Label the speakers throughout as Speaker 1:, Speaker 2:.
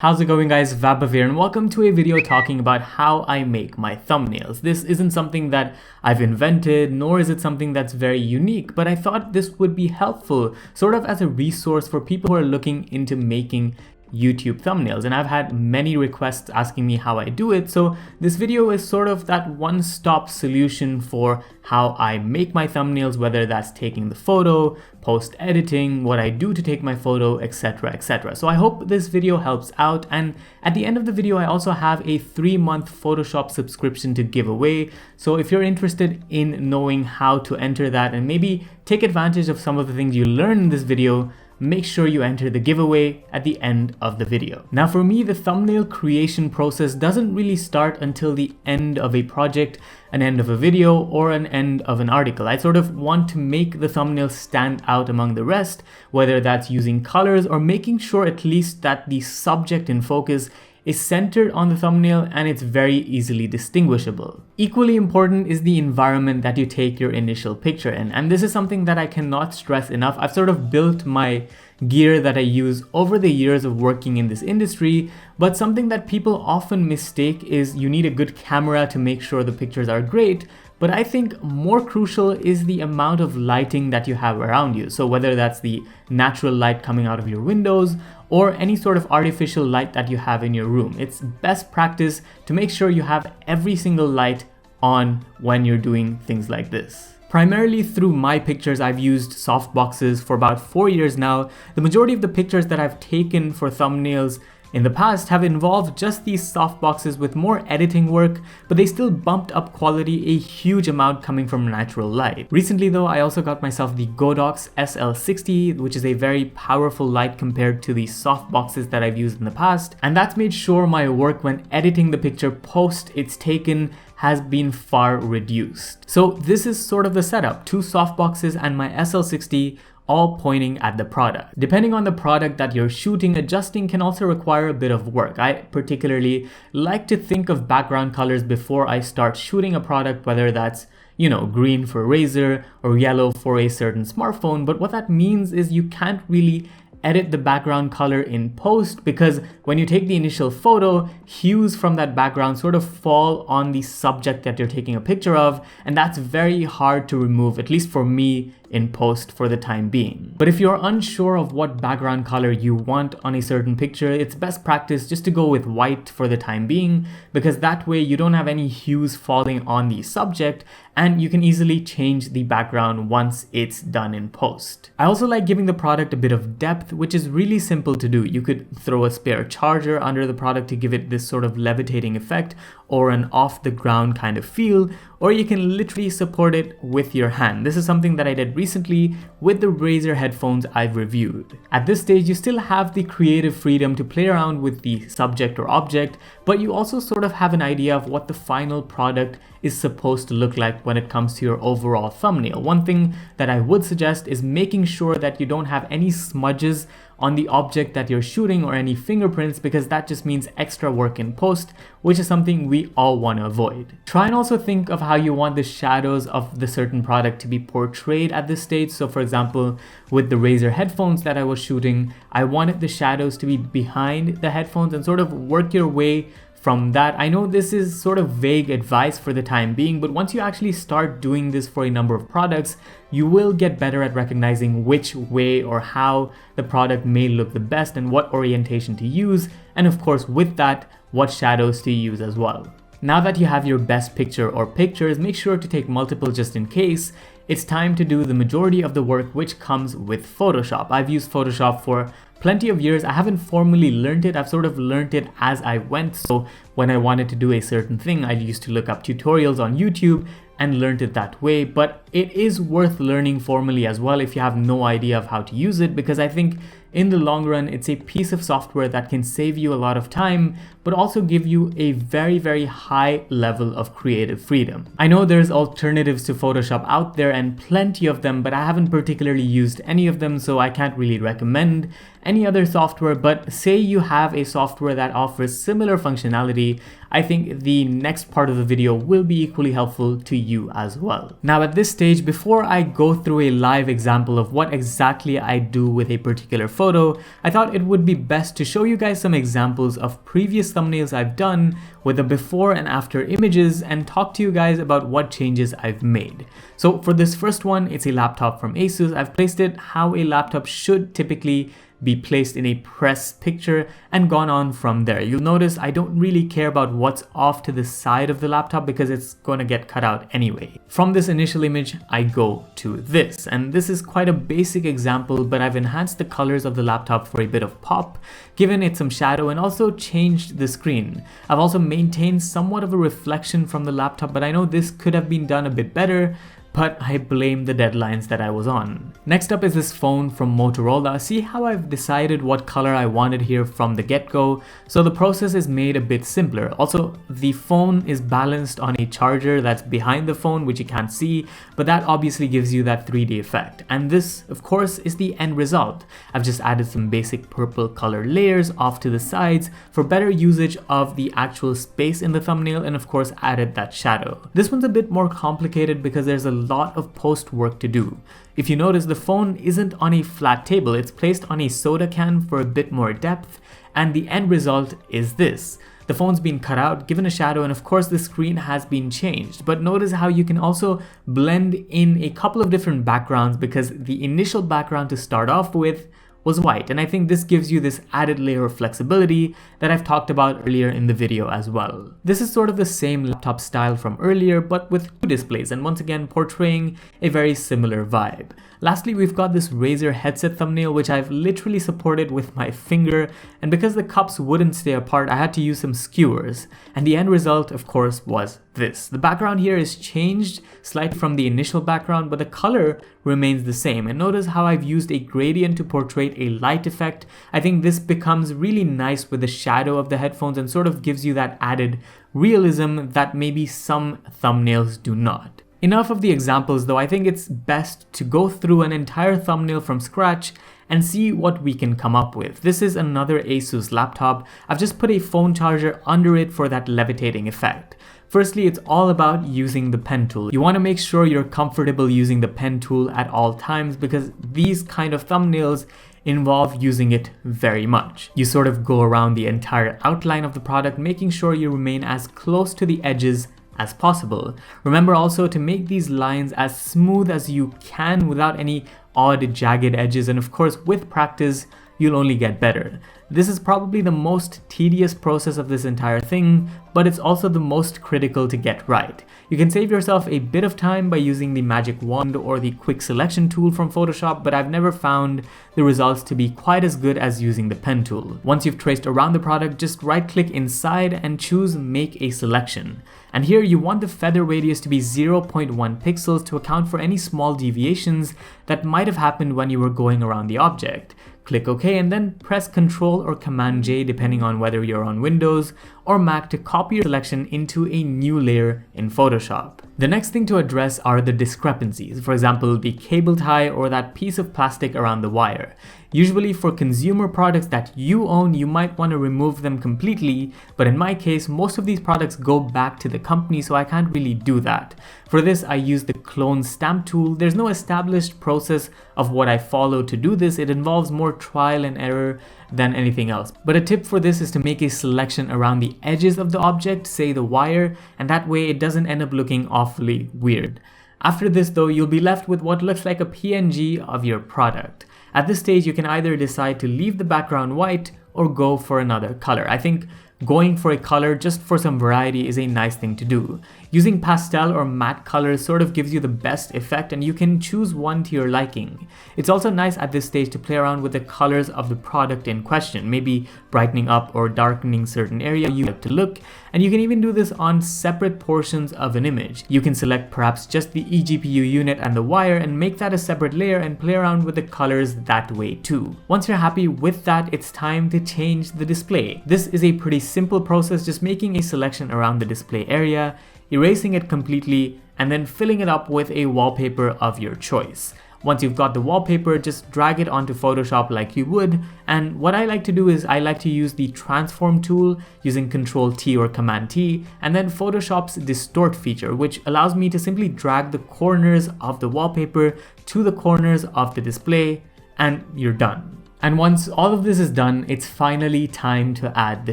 Speaker 1: How's it going, guys? Vaibhav here, and welcome to a video talking about how I make my thumbnails. This isn't something that I've invented, nor is it something that's very unique, but I thought this would be helpful sort of as a resource for people who are looking into making YouTube thumbnails. And I've had many requests asking me how I do it, so this video is sort of that one-stop solution for how I make my thumbnails, whether that's taking the photo, post-editing, what I do to take my photo, etc, etc. So I hope this video helps out, and at the end of the video I also have a 3-month Photoshop subscription to give away. So if you're interested in knowing how to enter that and maybe take advantage of some of the things you learn in this video, make sure you enter the giveaway at the end of the video. Now for me, the thumbnail creation process doesn't really start until the end of a project, an end of a video, or an end of an article. I sort of want to make the thumbnail stand out among the rest, whether that's using colors or making sure at least that the subject in focus is centered on the thumbnail and it's very easily distinguishable. Equally important is the environment that you take your initial picture in, and this is something that I cannot stress enough. I've sort of built my gear that I use over the years of working in this industry, but something that people often mistake is you need a good camera to make sure the pictures are great. But I think more crucial is the amount of lighting that you have around you. So whether that's the natural light coming out of your windows or any sort of artificial light that you have in your room, it's best practice to make sure you have every single light on when you're doing things like this. Primarily through my pictures, I've used softboxes for about 4 years now. The majority of the pictures that I've taken for thumbnails in the past have involved just these softboxes with more editing work, but they still bumped up quality a huge amount coming from natural light. Recently though, I also got myself the Godox SL60, which is a very powerful light compared to the softboxes that I've used in the past, and that's made sure my work when editing the picture post it's taken has been far reduced. So this is sort of the setup: 2 softboxes and my SL60, all pointing at the product. Depending on the product that you're shooting, adjusting can also require a bit of work. I particularly like to think of background colors before I start shooting a product, whether that's, green for Razer or yellow for a certain smartphone. But what that means is you can't really edit the background color in post, because when you take the initial photo, hues from that background sort of fall on the subject that you're taking a picture of, and that's very hard to remove, at least for me, in post for the time being. But if you're unsure of what background color you want on a certain picture, it's best practice just to go with white for the time being, because that way you don't have any hues falling on the subject and you can easily change the background once it's done in post. I also like giving the product a bit of depth, which is really simple to do. You could throw a spare charger under the product to give it this sort of levitating effect or an off the ground kind of feel, or you can literally support it with your hand. This is something that I did recently with the Razer headphones I've reviewed. At this stage, you still have the creative freedom to play around with the subject or object, but you also sort of have an idea of what the final product is supposed to look like when it comes to your overall thumbnail. One thing that I would suggest is making sure that you don't have any smudges on the object that you're shooting or any fingerprints, because that just means extra work in post, which is something we all want to avoid. Try and also think of how you want the shadows of the certain product to be portrayed at this stage. So for example, with the Razer headphones that I was shooting, I wanted the shadows to be behind the headphones, and sort of work your way from that. I know this is sort of vague advice for the time being, but once you actually start doing this for a number of products, you will get better at recognizing which way or how the product may look the best and what orientation to use, and of course with that, what shadows to use as well. Now that you have your best picture or pictures, make sure to take multiple just in case. It's time to do the majority of the work, which comes with Photoshop. I've used Photoshop for plenty of years. I haven't formally learned it. I've sort of learned it as I went. So when I wanted to do a certain thing, I used to look up tutorials on YouTube and learned it that way. But it is worth learning formally as well if you have no idea of how to use it, because I think in the long run, it's a piece of software that can save you a lot of time, but also give you a very, very high level of creative freedom. I know there's alternatives to Photoshop out there and plenty of them, but I haven't particularly used any of them, so I can't really recommend. any other software, but say you have a software that offers similar functionality, I think the next part of the video will be equally helpful to you as well. Now at this stage, before I go through a live example of what exactly I do with a particular photo, I thought it would be best to show you guys some examples of previous thumbnails I've done with the before and after images and talk to you guys about what changes I've made. So for this first one, it's a laptop from Asus. I've placed it how a laptop should typically be placed in a press picture and gone on from there. You'll notice I don't really care about what's off to the side of the laptop because it's going to get cut out anyway. From this initial image, I go to this, and this is quite a basic example, but I've enhanced the colors of the laptop for a bit of pop, given it some shadow, and also changed the screen. I've also maintained somewhat of a reflection from the laptop, but I know this could have been done a bit better, but I blame the deadlines that I was on. Next up is this phone from Motorola. See how I've decided what color I wanted here from the get-go, so the process is made a bit simpler. Also, the phone is balanced on a charger that's behind the phone, which you can't see, but that obviously gives you that 3D effect. And this, of course, is the end result. I've just added some basic purple color layers off to the sides for better usage of the actual space in the thumbnail, and of course added that shadow. This one's a bit more complicated because there's a lot of post work to do. If you notice, the phone isn't on a flat table, it's placed on a soda can for a bit more depth, and the end result is this. The phone's been cut out, given a shadow, and of course the screen has been changed. But notice how you can also blend in a couple of different backgrounds because the initial background to start off with was white, and I think this gives you this added layer of flexibility that I've talked about earlier in the video as well. This is sort of the same laptop style from earlier, but with two displays, and once again portraying a very similar vibe. Lastly, we've got this Razer headset thumbnail, which I've literally supported with my finger, and because the cups wouldn't stay apart, I had to use some skewers, and the end result, of course, was this. The background here is changed slightly from the initial background, but the color remains the same. And notice how I've used a gradient to portray a light effect. I think this becomes really nice with the shadow of the headphones and sort of gives you that added realism that maybe some thumbnails do not. Enough of the examples though. I think it's best to go through an entire thumbnail from scratch and see what we can come up with. This is another Asus laptop. I've just put a phone charger under it for that levitating effect. Firstly, it's all about using the pen tool. You want to make sure you're comfortable using the pen tool at all times because these kind of thumbnails involve using it very much. You sort of go around the entire outline of the product, making sure you remain as close to the edges as possible. Remember also to make these lines as smooth as you can without any odd jagged edges, and of course with practice you'll only get better. This is probably the most tedious process of this entire thing, but it's also the most critical to get right. You can save yourself a bit of time by using the magic wand or the quick selection tool from Photoshop, but I've never found the results to be quite as good as using the pen tool. Once you've traced around the product, just right click inside and choose make a selection. And here you want the feather radius to be 0.1 pixels to account for any small deviations that might have happened when you were going around the object. Click OK and then press Ctrl or Command J depending on whether you're on Windows or Mac to copy your selection into a new layer in Photoshop. The next thing to address are the discrepancies, for example the cable tie or that piece of plastic around the wire. Usually for consumer products that you own, you might want to remove them completely, but in my case, most of these products go back to the company, so I can't really do that. For this, I use the clone stamp tool. There's no established process of what I follow to do this. It involves more trial and error than anything else. But a tip for this is to make a selection around the edges of the object, say the wire, and that way it doesn't end up looking awfully weird. After this though, you'll be left with what looks like a PNG of your product. At this stage, you can either decide to leave the background white or go for another color. I think going for a color just for some variety is a nice thing to do. Using pastel or matte colors sort of gives you the best effect, and you can choose one to your liking. It's also nice at this stage to play around with the colors of the product in question, maybe brightening up or darkening certain areas you like to look, and you can even do this on separate portions of an image. You can select perhaps just the eGPU unit and the wire and make that a separate layer and play around with the colors that way too. Once you're happy with that, it's time to change the display. This is a pretty simple process, just making a selection around the display area, erasing it completely, and then filling it up with a wallpaper of your choice. Once you've got the wallpaper, just drag it onto Photoshop like you would. And what I like to do is I like to use the transform tool using Control T or Command T, and then Photoshop's distort feature, which allows me to simply drag the corners of the wallpaper to the corners of the display, and you're done. And once all of this is done, it's finally time to add the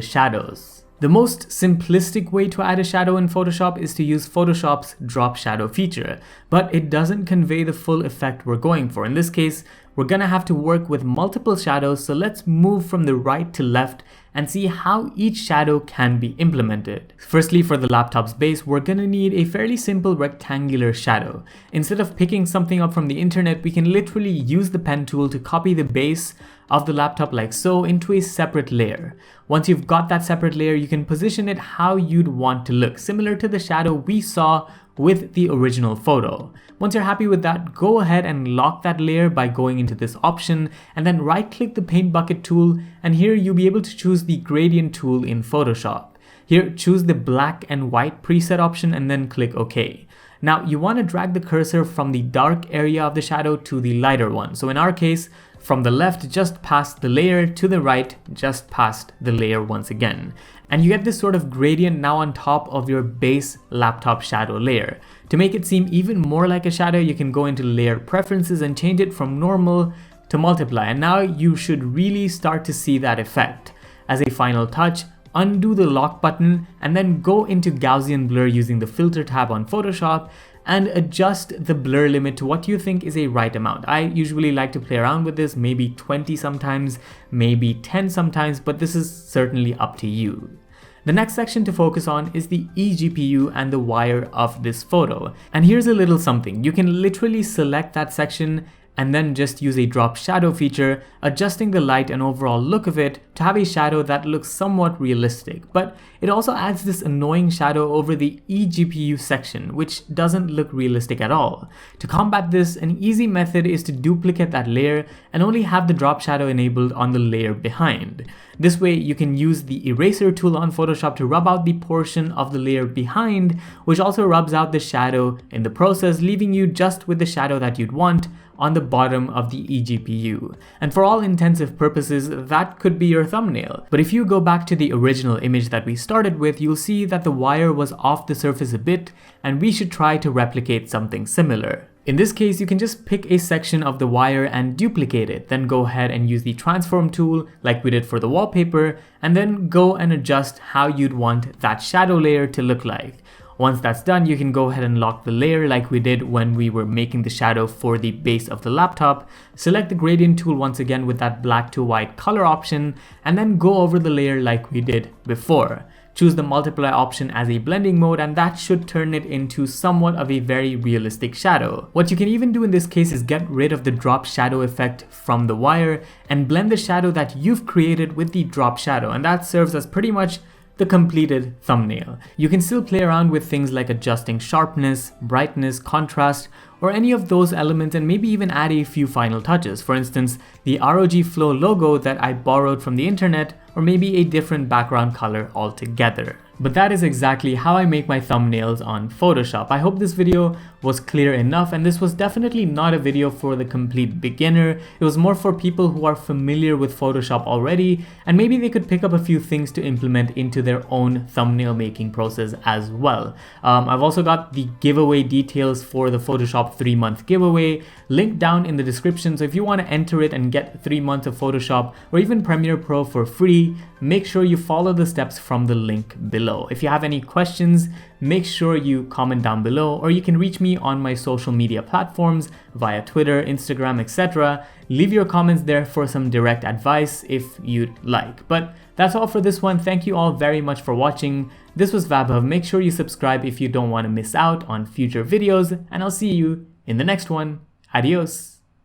Speaker 1: shadows. The most simplistic way to add a shadow in Photoshop is to use Photoshop's drop shadow feature, but it doesn't convey the full effect we're going for. In this case, we're gonna have to work with multiple shadows, so let's move from the right to left and see how each shadow can be implemented. Firstly, for the laptop's base, we're gonna need a fairly simple rectangular shadow. Instead of picking something up from the internet, we can literally use the pen tool to copy the base of the laptop like so into a separate layer. Once you've got that separate layer, you can position it how you'd want to look, similar to the shadow we saw with the original photo. Once you're happy with that, go ahead and lock that layer by going into this option and then right click the paint bucket tool, and here you'll be able to choose the gradient tool in Photoshop. Here, choose the black and white preset option and then click OK. Now you want to drag the cursor from the dark area of the shadow to the lighter one. So in our case, from the left just past the layer to the right just past the layer once again. And you get this sort of gradient now on top of your base laptop shadow layer. To make it seem even more like a shadow, you can go into layer preferences and change it from normal to multiply. And now you should really start to see that effect. As a final touch, undo the lock button and then go into Gaussian blur using the filter tab on Photoshop and adjust the blur limit to what you think is a right amount. I usually like to play around with this, maybe 20 sometimes, maybe 10 sometimes, but this is certainly up to you. The next section to focus on is the eGPU and the wire of this photo. And here's a little something. You can literally select that section and then just use a drop shadow feature, adjusting the light and overall look of it to have a shadow that looks somewhat realistic. But it also adds this annoying shadow over the eGPU section, which doesn't look realistic at all. To combat this, an easy method is to duplicate that layer and only have the drop shadow enabled on the layer behind. This way you can use the eraser tool on Photoshop to rub out the portion of the layer behind, which also rubs out the shadow in the process, leaving you just with the shadow that you'd want on the bottom of the eGPU. And for all intensive purposes, that could be your thumbnail. But if you go back to the original image that we started with, you'll see that the wire was off the surface a bit, and we should try to replicate something similar. In this case, you can just pick a section of the wire and duplicate it, then go ahead and use the transform tool like we did for the wallpaper, and then go and adjust how you'd want that shadow layer to look like. Once that's done, you can go ahead and lock the layer like we did when we were making the shadow for the base of the laptop. Select the gradient tool once again with that black to white color option, and then go over the layer like we did before. Choose the multiply option as a blending mode, and that should turn it into somewhat of a very realistic shadow. What you can even do in this case is get rid of the drop shadow effect from the wire and blend the shadow that you've created with the drop shadow, and that serves as pretty much the completed thumbnail. You can still play around with things like adjusting sharpness, brightness, contrast, or any of those elements, and maybe even add a few final touches. For instance, the ROG Flow logo that I borrowed from the internet, or maybe a different background color altogether. But that is exactly how I make my thumbnails on Photoshop. I hope this video was clear enough, and this was definitely not a video for the complete beginner. It was more for people who are familiar with Photoshop already, and maybe they could pick up a few things to implement into their own thumbnail making process as well. I've also got the giveaway details for the Photoshop 3-month giveaway linked down in the description, so if you want to enter it and get 3 months of Photoshop or even Premiere Pro for free, make sure you follow the steps from the link below. If you have any questions, make sure you comment down below, or you can reach me on my social media platforms via Twitter, Instagram, etc. Leave your comments there for some direct advice if you'd like. But that's all for this one. Thank you all very much for watching. This was Vaibhav. Make sure you subscribe if you don't want to miss out on future videos, and I'll see you in the next one. Adios.